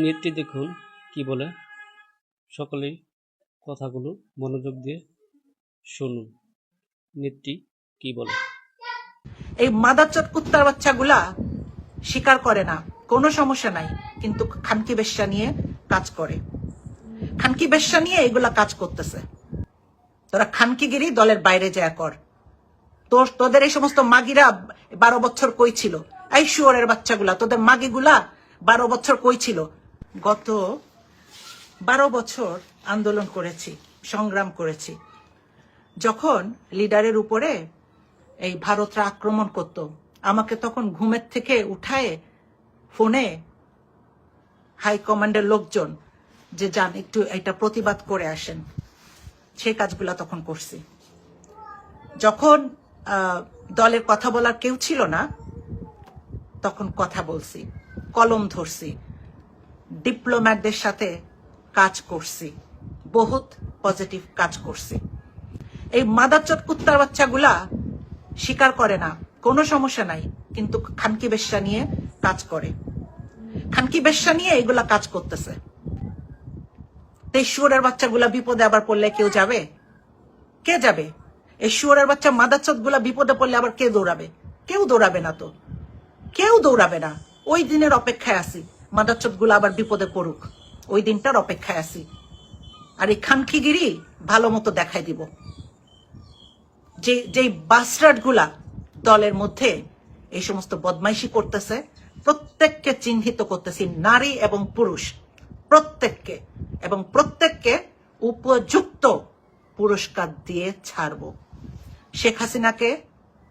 নেটটি দেখুন কি বলে। সকলেই কথাগুলো মনোযোগ দিয়ে শুনুন। নেটটি কি বলে। এই মাদারচোদ কুত্তার বাচ্চাগুলা স্বীকার করে না, কোনো সমস্যা নাই, কিন্তু খানকি বেশ্যা নিয়ে কাজ করে। খানকি বেশ্যা নিয়ে এগুলা কাজ করতেছে। তোরা খানকিগিরি দলের বাইরে যায় কর। তোদের এই সমস্ত মাগিরা 12 বছর কই ছিল? এই শুয়োরের বাচ্চাগুলা, তোদের মাগিগুলা 12 বছর কই ছিল? গত 12 বছর আন্দোলন করেছি, সংগ্রাম করেছি। যখন লিডারের উপরে এই ভারতরা আক্রমণ করত, আমাকে তখন ঘুমের থেকে উঠায় ফোনে হাইকমান্ডের লোকজন যে যান একটু এটা প্রতিবাদ করে আসেন, সেই কাজগুলা তখন করছি। যখন দলের কথা বলার কেউ ছিল না, তখন কথা বলছি, কলম ধরছি, ডিপ্লোম্যাটদের সাথে কাজ করছি, বহুত পজিটিভ কাজ করছি। এই মাদারচোদ কুত্তার বাচ্চাগুলা স্বীকার করে না, কোনো সমস্যা নাই, কিন্তু খানকি বেশ্যা নিয়ে কাজ করে। খানকি বেশ্যা নিয়ে এগুলা কাজ করতেছে। এই শুয়োরের বাচ্চাগুলা বিপদে আবার পড়লে কেউ যাবে? কে যাবে? এই শুয়োরের বাচ্চা মাদারচোদ গুলা বিপদে পড়লে আবার কে দৌড়াবে? কেউ দৌড়াবে না, তো কেউ দৌড়াবে না। ওই দিনের অপেক্ষায় আছি, মাদারচোদ গুলা আবার বিপদে পড়ুক, ওই দিনটার অপেক্ষায় আছি। আর এই খানকিগিরি ভালো মতো দেখাই দিব। যে বাস্টার্ড গুলা দলের মধ্যে এই সমস্ত বদমাইশি করতেছে, প্রত্যেককে চিহ্নিত করতেছি, নারী এবং পুরুষ প্রত্যেককে, এবং প্রত্যেককে উপযুক্ত পুরস্কার দিয়ে ছাড়ব। শেখ হাসিনাকে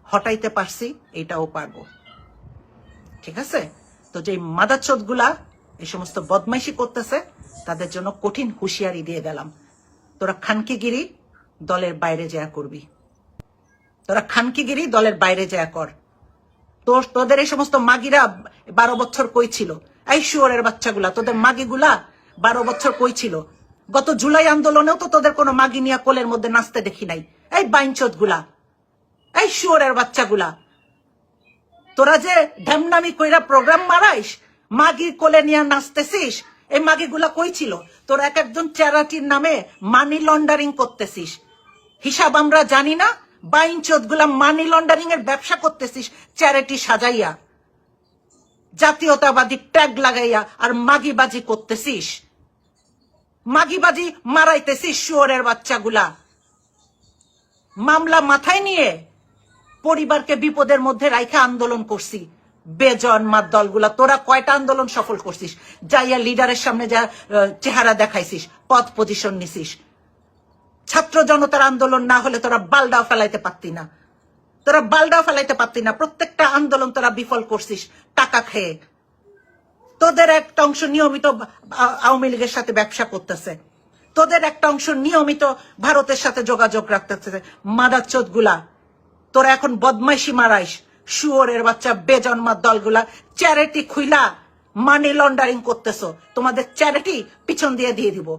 হটাইতে পারছি, এটাও পারবো। ঠিক আছে? তো যে মাদারচোদ গুলা এই সমস্ত বদমাইশি করতেছে, তাদের জন্য কঠিন হুঁশিয়ারি দিয়ে গেলাম। তোরা খানকিগিরি দলের বাইরে যা করবি, তোরা খানকিগিরি দলের বাইরে যা কর। তোদের এই সমস্ত মাগিরা 12 বছর কই ছিল? এই শুয়োরের বাচ্চাগুলা, তোদের মাগিগুলা 12 বছর কই ছিল? গত জুলাই আন্দোলনেও তো তোদের কোনো মাগি নিয়ে কোলের মধ্যে নাচতে দেখি নাই। এই বাইনচোদ গুলা, এই শুয়োরের বাচ্চাগুলা, তোরা যে ঢেমনামি কইরা প্রোগ্রাম মারাইস, মাগি কোলে নিয়ে নাচতেছিস, এই মাগিগুলা কই ছিল? তোরা এক একজন চ্যারিটির নামে মানি লন্ডারিং করতেছিস, হিসাব আমরা জানি না। বাইনচোদ গুলা মানি লন্ডারিং এর ব্যবসা করতেছিস চ্যারিটি সাজাইয়া, জাতীয়তাবাদী ট্যাগ লাগাইয়া, আর মাগিবাজি করতেছিস, মাগিবাজি মারাইতেছিস শুয়োরের বাচ্চাগুলা। মামলা মাথায় নিয়ে পরিবারকে বিপদের মধ্যে রাইখা আন্দোলন করছি। বেজন্মার দলগুলা, তোরা কয়টা আন্দোলন সফল করছিস? যাইয়া লিডারের সামনে যা চেহারা দেখাইছিস, পদ পজিশন নিছিস। ছাত্র জনতার আন্দোলন না হলে তোরা বালডাও ফেলাইতে পারতি না, তোরা বালডাও ফেলাইতে পারতি না। প্রত্যেকটা আন্দোলন তোরা বিফল করছিস টাকা খেয়ে। তোদের একটা অংশ নিয়মিত আওয়ামী লীগের সাথে ব্যবসা করতেছে, তোদের একটা অংশ নিয়মিত ভারতের সাথে যোগাযোগ রাখতেছে। মাদারচোদ গুলা, তোরা এখন বদমাইশি মারাইস, শুয়োরের বাচ্চা বেজন্মার দলগুলা চ্যারিটি খুইলা মানি লন্ডারিং করতেছো। তোমাদের চ্যারিটি পিছন দিয়ে দিব,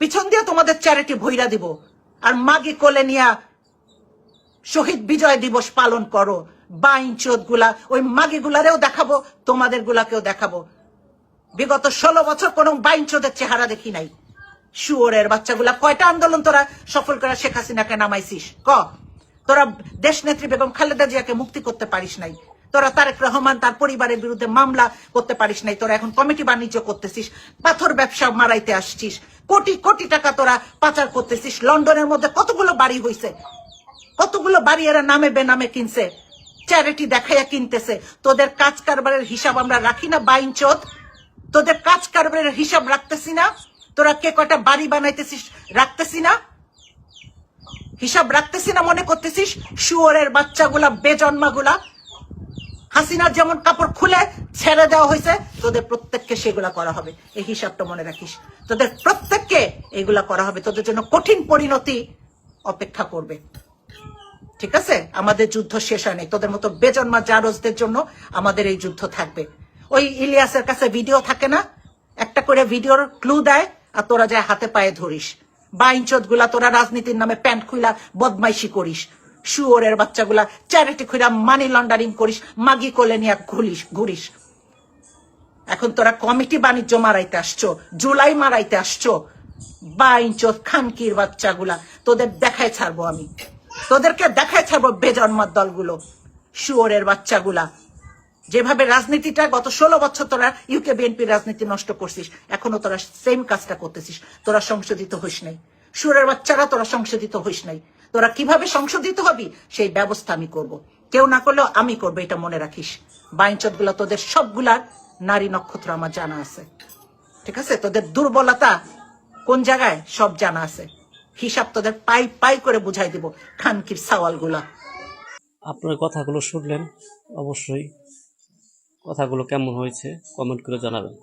পিছন দিয়ে তোমাদের চ্যারিটি ভইরা দিব। আর মাগি কোলে নিয়া শহীদ বিজয় দিবস পালন করো। বাইনচোদ গুলা, ওই মাগি গুলারেও দেখাবো, তোমাদের গুলাকেও দেখাবো। বিগত 16 বছর কোন বাইনচোদের চেহারা দেখি নাই। শুয়োরের বাচ্চাগুলা, কয়টা আন্দোলন তোরা সফল করে শেখ হাসিনাকে নামাইছিস? তোরা দেশ নেত্রী বেগম খালেদা জিয়াকে মুক্তি করতে পারিস নাই, তোরা তারেক রহমান তার পরিবারের বিরুদ্ধে মামলা করতে পারিস নাই, তোরা এখন কমিটি বাণিজ্য করতেছিস, পাথর ব্যবসা মারাইতে আসছিস, কোটি কোটি টাকা তোরা পাচার করতেছিস। লন্ডনের মধ্যে কতগুলো বাড়ি হইছে, কতগুলো বাড়ি এরা নামে বেনামে কিনছে, চ্যারিটি দেখাইয়া কিনতেছে। তোদের কাজ কারবারের হিসাব আমরা রাখি না বাইনচোদ? তোদের কাজ কারবারের হিসাব রাখতেছি না? তোরা কে কয়টা বাড়ি বানাইতেছিস রাখতেছি না? হিসাব রাখতেছি না মনে করতেছিস? শুয়োরের বাচ্চাগুলা, বেজন্মাগুলা। হাসিনার যেমন কাপড় খুলে ছেড়ে দেওয়া হয়েছে, তোদের প্রত্যেককে সেগুলা করা হবে। এই হিসাবটা মনে রাখিস, তোদের প্রত্যেককে এগুলা করা হবে। তোদের জন্য কঠিন পরিণতি অপেক্ষা করবে। ঠিক আছে? আমাদের যুদ্ধ শেষ হয় নাই। তোদের মতো বেজন্মা জারজদের জন্য আমাদের এই যুদ্ধ থাকবে। ওই ইলিয়াসের কাছে ভিডিও থাকে না, একটা করে ভিডিওর ক্লু দেয়, আর তোরা যায় হাতে পায়ে ধরিস। বাইনচোদ গুলা, তোরা রাজনীতির নামে প্যান্ট খুইলা বদমাইশি করিস, শুয়োরের বাচ্চাগুলা চ্যারিটি খুইলা মানি লন্ডারিং করিস, মাগি কোলে নিয়ে ঘুরিস। এখন তোরা কমিটি বাণিজ্য মারাইতে আসছো, জুলাই মারাইতে আসছো। বাইঞ্চোদ খানকির বাচ্চাগুলা তোদের দেখায় ছাড়বো আমি, তোদেরকে দেখায় ছাড়বো বেজন্মার দলগুলো, শুয়োরের বাচ্চাগুলা। যেভাবে রাজনীতিটা গত 16 বছর তোরা ইউকে বিএনপির রাজনীতি নষ্ট করছিস, এখনো তোরা সেম কাজটা করতেছিস। তোরা সংশোধিত হইস নাই, শুয়োরের বাচ্চারা তোরা সংশোধিত হইস নাই। তোরা কিভাবে সংশোধিত হবি সেই ব্যবস্থা আমি করব, কেউ না করলেও আমি করবো, এটা মনে রাখিস। বাইঞ্চোদ গুলা তোদের সবগুলার নারী নক্ষত্র আমার জানা আছে, ঠিক আছে? তোদের দুর্বলতা কোন জায়গায় সব জানা আছে, হিসাব তোদের পাই পাই করে বুঝাই দিব খানকির সওয়ালগুলা। আপনার কথাগুলো শুনলেন, অবশ্যই কথাগুলো কেমন হয়েছে কমেন্ট করে জানাবেন।